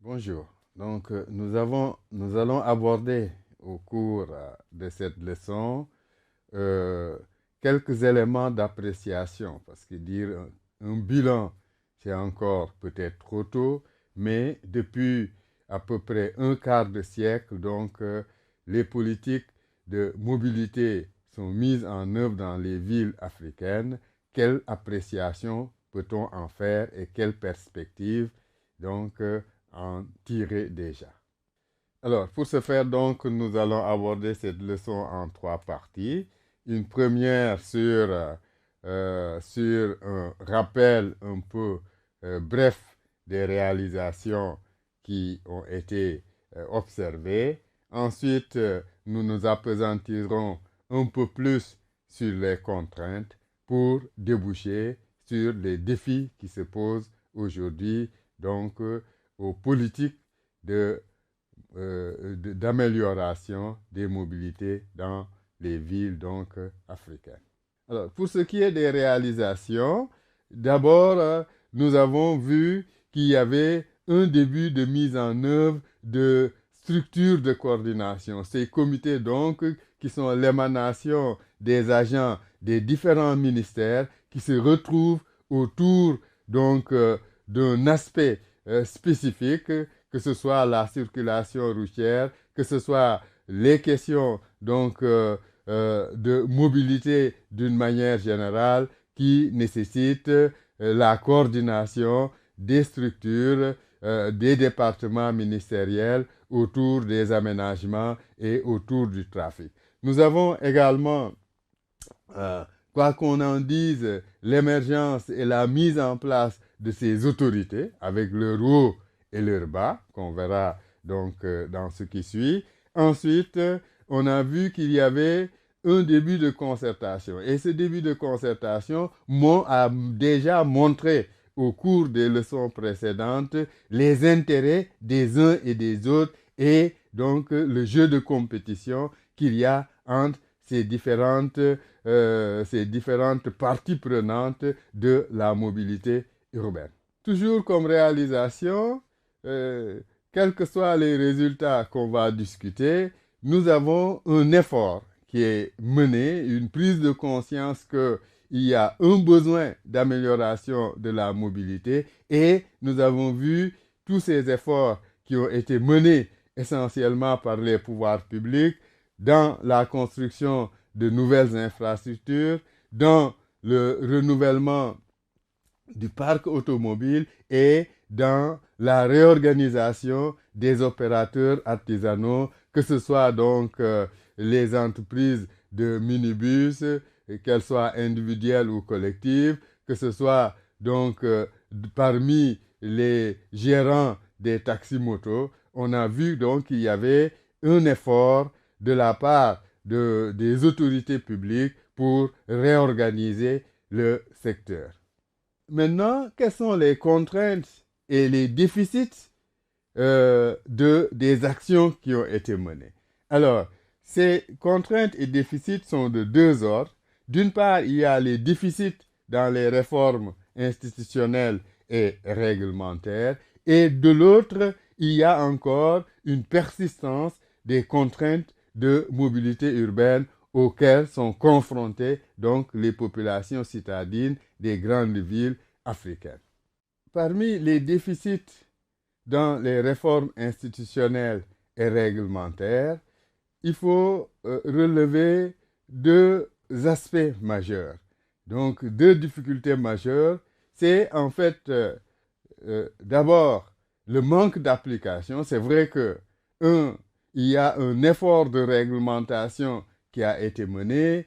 Bonjour. Donc, nous allons aborder au cours de cette leçon euh, quelques éléments d'appréciation, parce que dire un bilan, c'est encore peut-être trop tôt, mais depuis à peu près un quart de siècle, les politiques de mobilité sont mises en œuvre dans les villes africaines. Quelle appréciation peut-on en faire et quelle perspective donc en tirer déjà? Alors, pour ce faire, donc, nous allons aborder cette leçon en trois parties. Une première sur un rappel un peu bref des réalisations qui ont été observées. Ensuite, nous nous appesantirons un peu plus sur les contraintes pour déboucher sur les défis qui se posent aujourd'hui, aux politiques de d'amélioration des mobilités dans les villes africaines. Alors, pour ce qui est des réalisations, d'abord, nous avons vu qu'il y avait un début de mise en œuvre de structures de coordination. Ces comités, donc, qui sont l'émanation des agents des différents ministères qui se retrouvent autour, d'un aspect spécifique, que ce soit la circulation routière, que ce soit les questions de mobilité d'une manière générale qui nécessitent la coordination des structures, des départements ministériels autour des aménagements et autour du trafic. Nous avons également, quoi qu'on en dise, l'émergence et la mise en place de ces autorités avec leur haut et leur bas, qu'on verra dans ce qui suit. Ensuite, on a vu qu'il y avait un début de concertation. Et ce début de concertation a déjà montré au cours des leçons précédentes les intérêts des uns et des autres et donc le jeu de compétition qu'il y a entre ces différentes parties prenantes de la mobilité urbaine. Toujours comme réalisation, quels que soient les résultats qu'on va discuter, nous avons un effort qui est mené, une prise de conscience qu'il y a un besoin d'amélioration de la mobilité et nous avons vu tous ces efforts qui ont été menés essentiellement par les pouvoirs publics dans la construction de nouvelles infrastructures, dans le renouvellement du parc automobile et dans la réorganisation des opérateurs artisanaux, que ce soit les entreprises de minibus, qu'elles soient individuelles ou collectives, que ce soit parmi les gérants des taxis-motos, on a vu qu'il y avait un effort de la part des autorités publiques pour réorganiser le secteur. Maintenant, quelles sont les contraintes et les déficits des actions qui ont été menées? Alors, ces contraintes et déficits sont de deux ordres. D'une part, il y a les déficits dans les réformes institutionnelles et réglementaires, et de l'autre, il y a encore une persistance des contraintes de mobilité urbaine auxquelles sont confrontées les populations citadines des grandes villes africaines. Parmi les déficits dans les réformes institutionnelles et réglementaires, il faut relever deux aspects majeurs. Donc, deux difficultés majeures. C'est en fait d'abord le manque d'application. C'est vrai que, il y a un effort de réglementation qui a été mené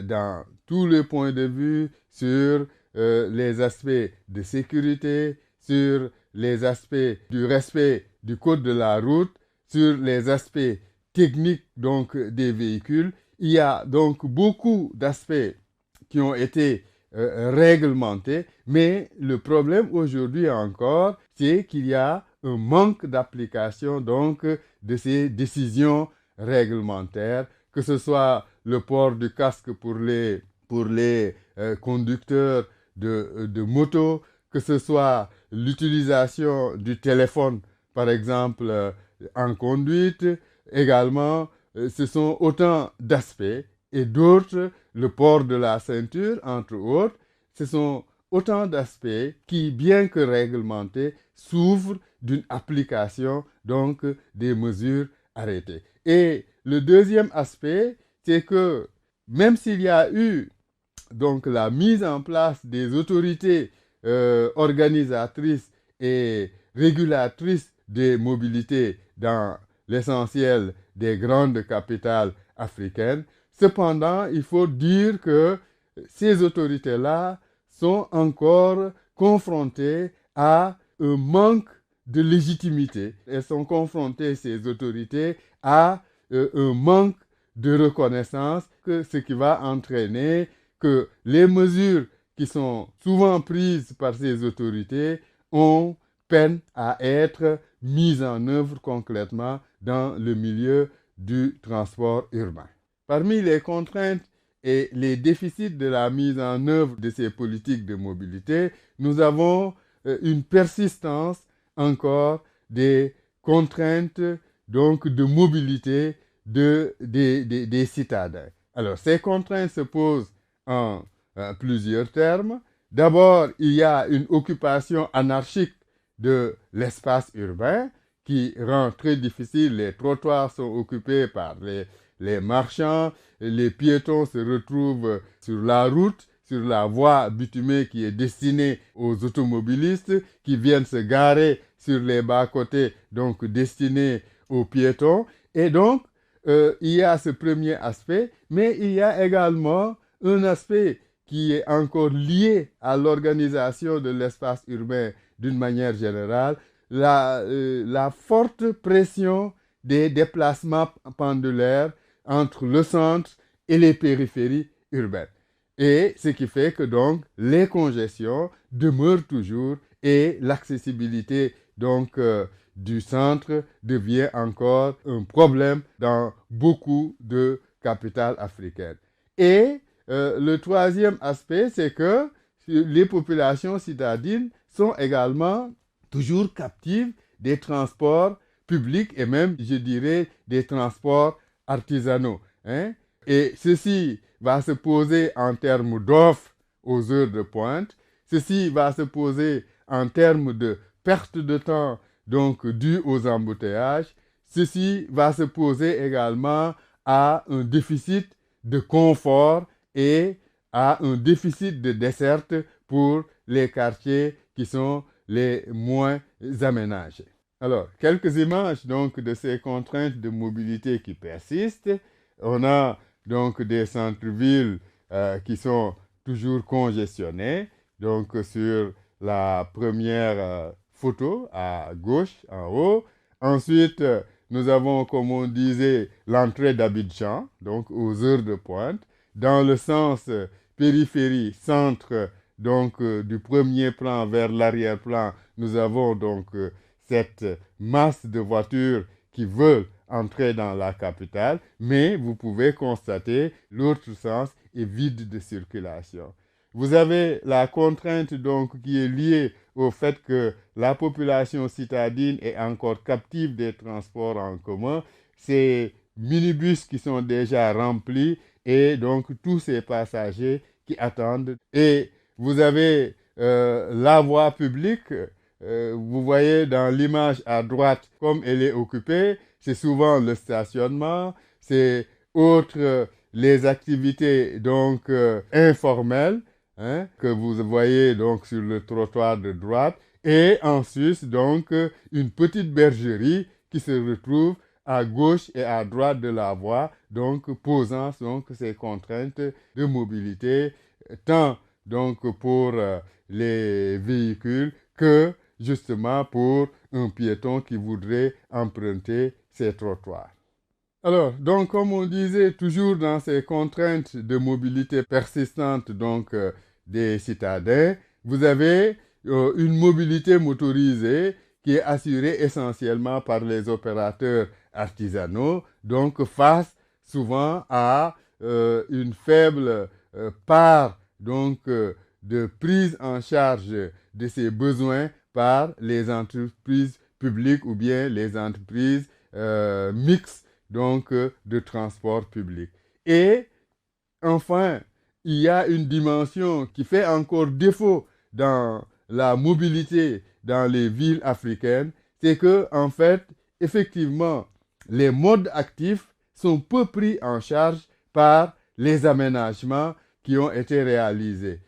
dans tous les points de vue sur les aspects de sécurité, sur les aspects du respect du code de la route, sur les aspects techniques des véhicules. Il y a donc beaucoup d'aspects qui ont été réglementés, mais le problème aujourd'hui encore, c'est qu'il y a un manque d'application de ces décisions réglementaires, que ce soit le port du casque pour les conducteurs de moto, que ce soit l'utilisation du téléphone par exemple en conduite. Également, ce sont autant d'aspects et d'autres, le port de la ceinture, entre autres, ce sont autant d'aspects qui, bien que réglementés, s'ouvrent d'une application, donc des mesures arrêtées. Et le deuxième aspect, c'est que même s'il y a eu donc la mise en place des autorités organisatrices et régulatrices des mobilités dans l'essentiel des grandes capitales africaines, cependant, il faut dire que ces autorités-là sont encore confrontées à un manque de légitimité. Elles sont confrontées, ces autorités, à un manque de reconnaissance, ce qui va entraîner que les mesures qui sont souvent prises par ces autorités ont peine à être mises en œuvre concrètement dans le milieu du transport urbain. Parmi les contraintes et les déficits de la mise en œuvre de ces politiques de mobilité, nous avons une persistance encore des contraintes donc de mobilité des citadins. Alors, ces contraintes se posent en plusieurs termes. D'abord, il y a une occupation anarchique de l'espace urbain qui rend très difficile. Les trottoirs sont occupés par les marchands, les piétons se retrouvent sur la route, sur la voie bitumée qui est destinée aux automobilistes qui viennent se garer sur les bas-côtés, donc destinés aux piétons. Et donc, il y a ce premier aspect, mais il y a également un aspect qui est encore lié à l'organisation de l'espace urbain d'une manière générale, la forte pression des déplacements pendulaires entre le centre et les périphéries urbaines. Et ce qui fait que donc les congestions demeurent toujours et l'accessibilité donc du centre devient encore un problème dans beaucoup de capitales africaines. Et le troisième aspect, c'est que les populations citadines sont également toujours captives des transports publics et même, je dirais, des transports artisanaux. Hein? Et ceci va se poser en termes d'offres aux heures de pointe. Ceci va se poser en termes de perte de temps donc due aux embouteillages. Ceci va se poser également à un déficit de confort et à un déficit de desserte pour les quartiers qui sont les moins aménagés. Alors, quelques images donc de ces contraintes de mobilité qui persistent. On a donc des centres-villes qui sont toujours congestionnés. Donc, sur la première photo à gauche, en haut. Ensuite, nous avons, comme on disait, l'entrée d'Abidjan, donc aux heures de pointe. Dans le sens périphérie, centre, donc du premier plan vers l'arrière-plan, nous avons donc cette masse de voitures qui veulent entrer dans la capitale, mais vous pouvez constater l'autre sens est vide de circulation. Vous avez la contrainte donc qui est liée au fait que la population citadine est encore captive des transports en commun. Ces minibus qui sont déjà remplis et donc tous ces passagers qui attendent. Et vous avez la voie publique. Vous voyez dans l'image à droite comme elle est occupée. C'est souvent le stationnement. C'est autre les activités donc informelles. Hein, que vous voyez donc sur le trottoir de droite, et ensuite donc une petite bergerie qui se retrouve à gauche et à droite de la voie, donc posant donc ces contraintes de mobilité, tant donc pour les véhicules que justement pour un piéton qui voudrait emprunter ces trottoirs. Alors, donc, comme on disait, toujours dans ces contraintes de mobilité persistantes donc, des citadins, vous avez une mobilité motorisée qui est assurée essentiellement par les opérateurs artisanaux, donc face souvent à une faible part donc, de prise en charge de ces besoins par les entreprises publics ou bien les entreprises mixtes donc, de transport public. Et enfin, il y a une dimension qui fait encore défaut dans la mobilité dans les villes africaines, c'est que, en fait, effectivement, les modes actifs sont peu pris en charge par les aménagements qui ont été réalisés.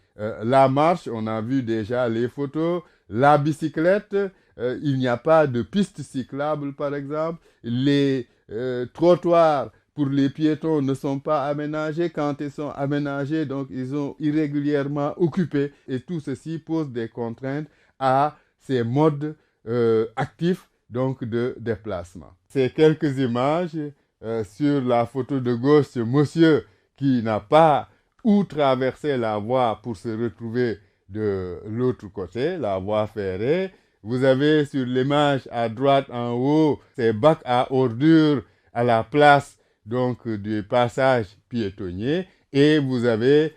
La marche, on a vu déjà les photos, la bicyclette, il n'y a pas de piste cyclable par exemple, les trottoirs pour les piétons ne sont pas aménagés. Quand ils sont aménagés, donc ils sont irrégulièrement occupés. Et tout ceci pose des contraintes à ces modes actifs donc de déplacement. Ces quelques images sur la photo de gauche, ce monsieur qui n'a pas où traverser la voie pour se retrouver de l'autre côté, la voie ferrée. Vous avez sur l'image à droite en haut ces bacs à ordures à la place donc du passage piétonnier et vous avez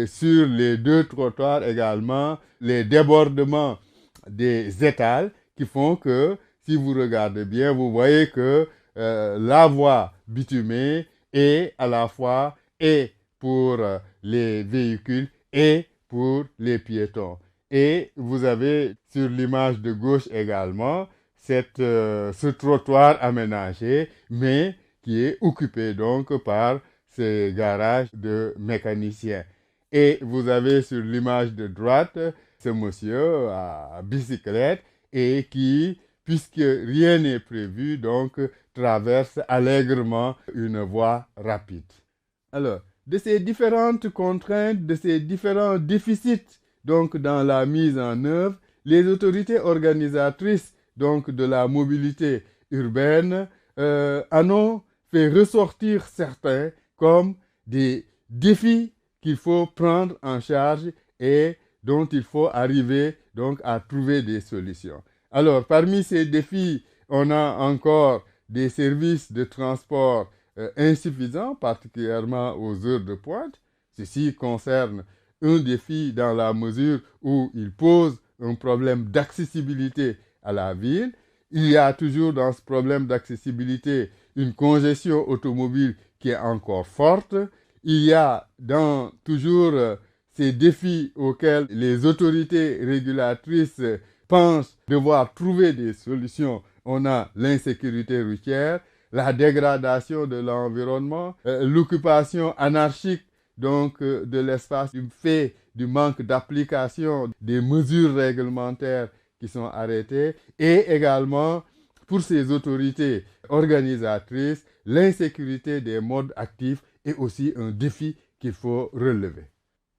sur les deux trottoirs également les débordements des étals qui font que si vous regardez bien vous voyez que la voie bitumée est à la fois et pour les véhicules et pour les piétons. Et vous avez sur l'image de gauche également ce trottoir aménagé, mais qui est occupé donc par ces garages de mécaniciens. Et vous avez sur l'image de droite ce monsieur à bicyclette et qui, puisque rien n'est prévu, donc traverse allègrement une voie rapide. Alors, de ces différentes contraintes, de ces différents déficits donc dans la mise en œuvre, les autorités organisatrices donc de la mobilité urbaine en ont fait ressortir certains comme des défis qu'il faut prendre en charge et dont il faut arriver donc à trouver des solutions. Alors, parmi ces défis, on a encore des services de transport insuffisants, particulièrement aux heures de pointe. Ceci concerne un défi dans la mesure où il pose un problème d'accessibilité à la ville. Il y a toujours dans ce problème d'accessibilité une congestion automobile qui est encore forte. Il y a dans toujours ces défis auxquels les autorités régulatrices pensent devoir trouver des solutions. On a l'insécurité routière, la dégradation de l'environnement, l'occupation anarchique donc de l'espace du fait du manque d'application des mesures réglementaires qui sont arrêtées et également pour ces autorités organisatrices, l'insécurité des modes actifs est aussi un défi qu'il faut relever.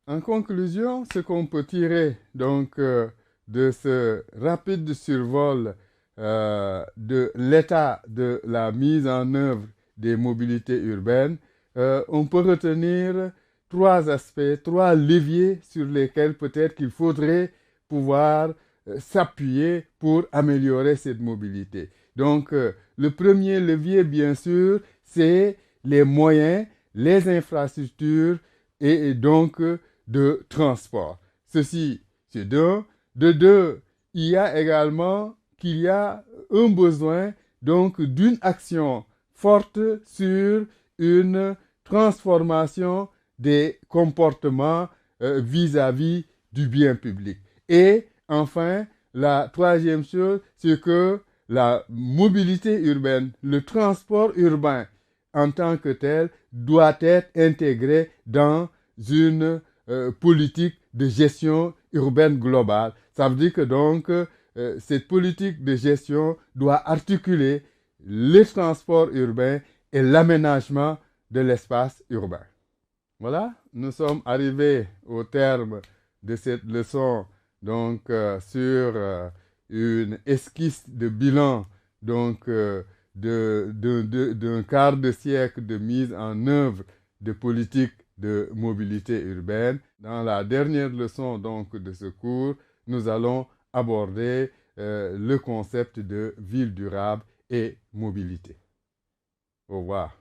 En conclusion, ce qu'on peut tirer donc de ce rapide survol de l'état de la mise en œuvre des mobilités urbaines, on peut retenir trois aspects, trois leviers sur lesquels peut-être qu'il faudrait pouvoir s'appuyer pour améliorer cette mobilité. Donc, le premier levier, bien sûr, c'est les moyens, les infrastructures et donc de transport. Ceci, c'est d'un. De deux, il y a également qu'il y a un besoin donc d'une action forte sur une transformation des comportements vis-à-vis du bien public. Et enfin, la troisième chose, c'est que la mobilité urbaine, le transport urbain en tant que tel, doit être intégré dans une politique de gestion urbaine globale. Ça veut dire que donc, cette politique de gestion doit articuler le transport urbain et l'aménagement de l'espace urbain. Voilà, nous sommes arrivés au terme de cette leçon donc sur une esquisse de bilan donc d'un quart de siècle de mise en œuvre de politiques de mobilité urbaine. Dans la dernière leçon donc de ce cours, nous allons aborder le concept de ville durable et mobilité. Au revoir.